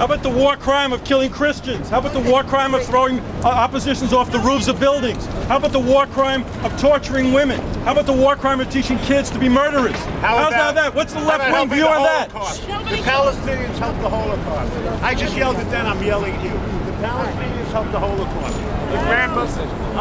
How about the war crime of killing Christians? How about the war crime of throwing oppositions off the roofs of buildings? How about the war crime of torturing women? How about the war crime of teaching kids to be murderers? How's that? What's the left-wing view on that? The Palestinians helped the Holocaust. I just yelled it then, I'm yelling at you. The Palestinians helped the Holocaust.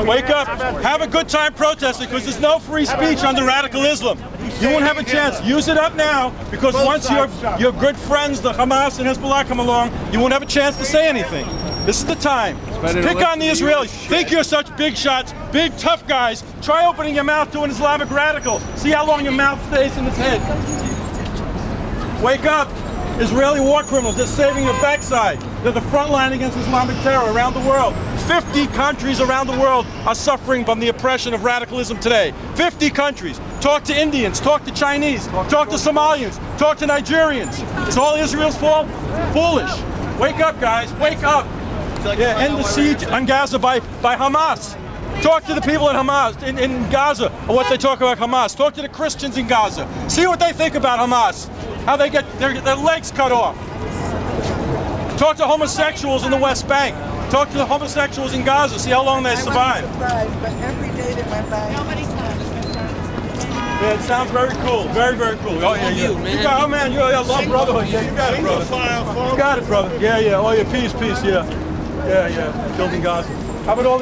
Wake up, have a good time protesting, because there's no free speech under radical Islam. You won't have a chance. Use it up now, because once your good friends, the Hamas and Hezbollah, come along, you won't have a chance to say anything. This is the time. Pick on the Israelis. Think you're such big shots, big tough guys. Try opening your mouth to an Islamic radical. See how long your mouth stays in its head. Wake up. Israeli war criminals, they're saving your backside. They're the front line against Islamic terror around the world. 50 countries around the world are suffering from the oppression of radicalism today. 50 countries. Talk to Indians, talk to Chinese, talk to Somalians, talk to Nigerians. It's all Israel's fault? Foolish. Wake up, guys, wake up. Yeah, end the siege on Gaza by Hamas. Talk to the people in Hamas, in Gaza, or what they talk about Hamas. Talk to the Christians in Gaza. See what they think about Hamas. How they get their legs cut off. Talk to homosexuals in the West Bank. Talk to the homosexuals in Gaza. See how long they survive. But every day that went by. Yeah, it sounds very cool. Very, very cool. Oh yeah, yeah. Oh man, you love brotherhood. Yeah, you got it, brother. You got it, brother. Yeah, yeah. Oh yeah, peace, yeah. Yeah, yeah. Killed in Gaza. How about all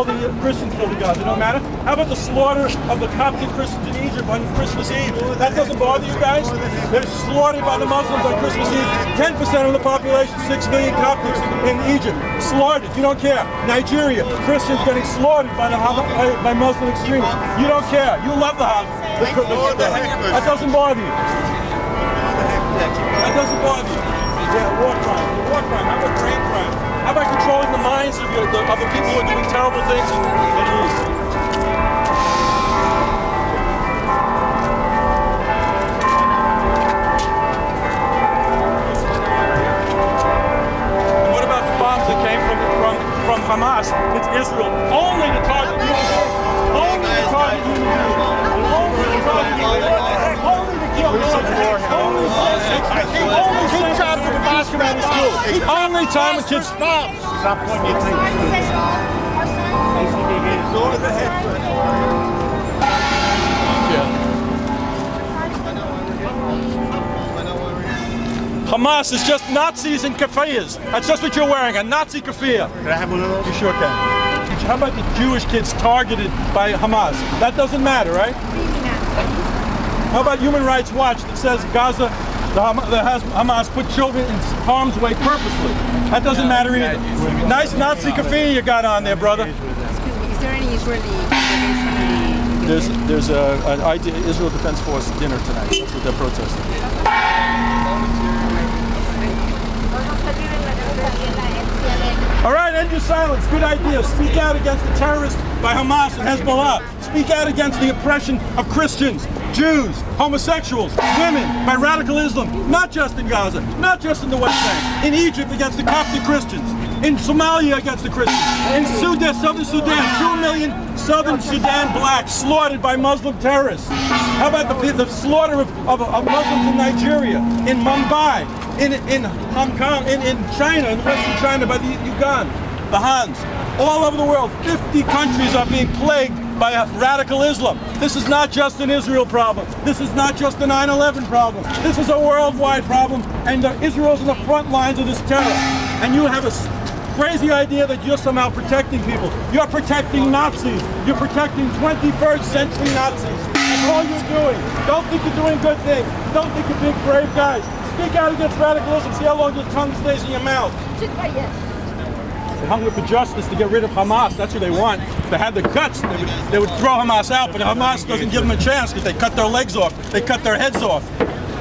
the Christians killed in Gaza? It don't matter. How about the slaughter of the Coptic Christians in Egypt on Christmas Eve? That doesn't bother you guys? They're slaughtered by the Muslims on Christmas Eve. 10% of the population, 6 million Coptics in Egypt, slaughtered. You don't care. Nigeria, Christians getting slaughtered by Muslim extremists. You don't care. You love the Hamas. That doesn't bother you. That doesn't bother you. Yeah, war crime. War crime. How about brain crime? How about controlling the minds of the people who are doing terrible things in the Middle East? And what about the bombs that came from Hamas? It's Israel. Only to target human beings. Only to target human beings. Only to target human beings. Only to kill only time when kids stop when you think Hamas is just Nazis in keffiyehs. That's just what you're wearing, a Nazi keffiyeh. Can I have one of those? You sure can. How about the Jewish kids targeted by Hamas? That doesn't matter, right? How about Human Rights Watch that says Gaza, Hamas put children in harm's way purposely? That doesn't matter either. Nice Nazi keffiyeh you got on there, brother. Excuse me, is there any Israeli delegation? There's an Israel Defense Force dinner tonight. That's what they're protesting. All right, end your silence. Good idea. Speak out against the terrorists by Hamas and Hezbollah. Speak out against the oppression of Christians, Jews, homosexuals, women by radical Islam, not just in Gaza, not just in the West Bank, in Egypt against the Coptic Christians, in Somalia against the Christians, in Sudan, southern Sudan, 2 million southern Sudan blacks slaughtered by Muslim terrorists. How about the slaughter of Muslims in Nigeria, in Mumbai, in Hong Kong, in China, in Western China by the Yuan, the Hans. All over the world, 50 countries are being plagued by radical Islam. This is not just an Israel problem. This is not just a 9/11 problem. This is a worldwide problem, and Israel's in the front lines of this terror. And you have a crazy idea that you're somehow protecting people. You're protecting Nazis. You're protecting 21st century Nazis. That's all you're doing. Don't think you're doing good things. Don't think you're big, brave guys. Speak out against radicalism. See how long your tongue stays in your mouth. They're hungry for justice to get rid of Hamas. That's what they want. If they had the guts, they would throw Hamas out, but Hamas doesn't give them a chance because they cut their legs off. They cut their heads off.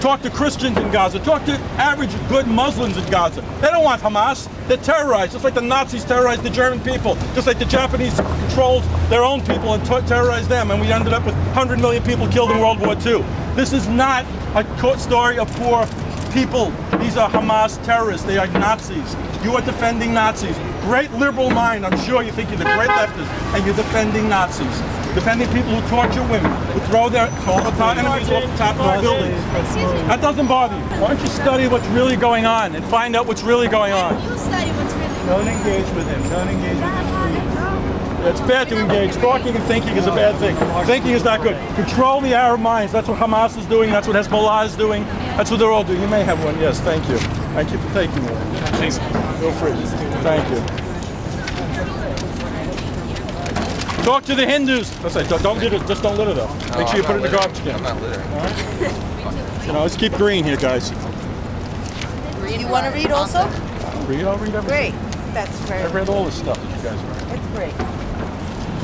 Talk to Christians in Gaza. Talk to average good Muslims in Gaza. They don't want Hamas. They're terrorized, just like the Nazis terrorized the German people, just like the Japanese controlled their own people and terrorized them, and we ended up with 100 million people killed in World War II. This is not a story of poor people. These are Hamas terrorists. They are Nazis. You are defending Nazis. Great liberal mind. I'm sure you think you're the great leftist, and you're defending Nazis. defending people who torture women, who throw their enemies off the top of their buildings. That doesn't bother you. Why don't you study what's really going on and find out what's really going on? You study what's really going on. Don't engage with him. Don't engage with him. It's bad to engage. Talking and thinking is a bad thing. Thinking is not good. Control the Arab minds. That's what Hamas is doing. That's what Hezbollah is doing. That's what they're all doing. You may have one. Yes, thank you. Thank you for taking one. Thanks. Feel free. Thank you. Talk to the Hindus. That's right. Don't litter. Just don't litter though. Make sure you put it in the garbage can. I'm not littering. All right? You know, let's keep green here, guys. You want to read also? I'll read everything. Great. That's very. I've read all the stuff that you guys write. It's great.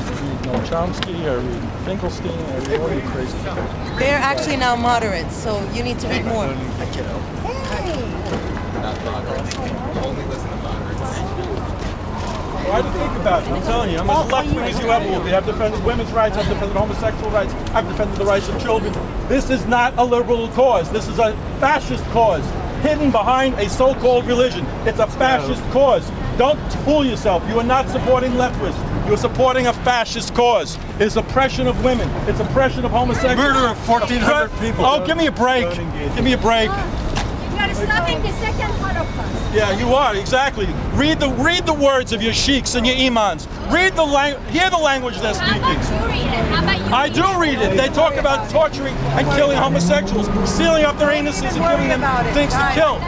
I read Noam Chomsky, I read Finkelstein, I read all you crazy guys. They're actually now moderates, so you need to read more. Not moderates. Only listen to moderates. Try to think about it. I'm telling you, I'm as left-wing as you ever will be. I've defended women's rights, I've defended homosexual rights, I've defended the rights of children. This is not a liberal cause. This is a fascist cause, hidden behind a so-called religion. It's a fascist cause. Don't fool yourself. You are not supporting leftists. You're supporting a fascist cause. It's oppression of women. It's oppression of homosexuals. Murder of 1,400 people. Oh, give me a break. Give me a break. You are stopping the second Holocaust. Yeah, you are, exactly. Read the words of your sheiks and your imams. Hear the language they're speaking. How about you read it? How about you I do read it. They talk about torturing and killing homosexuals, sealing up their anuses and giving them things to kill.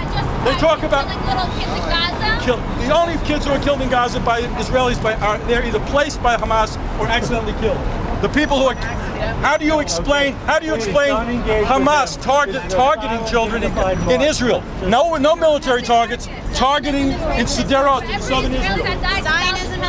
They talk about killing little kids in Gaza? the only kids who are killed in Gaza by Israelis they're either placed by Hamas or accidentally killed. The people who are how do you explain Hamas targeting children in Israel? No military targets, targeting in Sderot in southern Israel. Zionism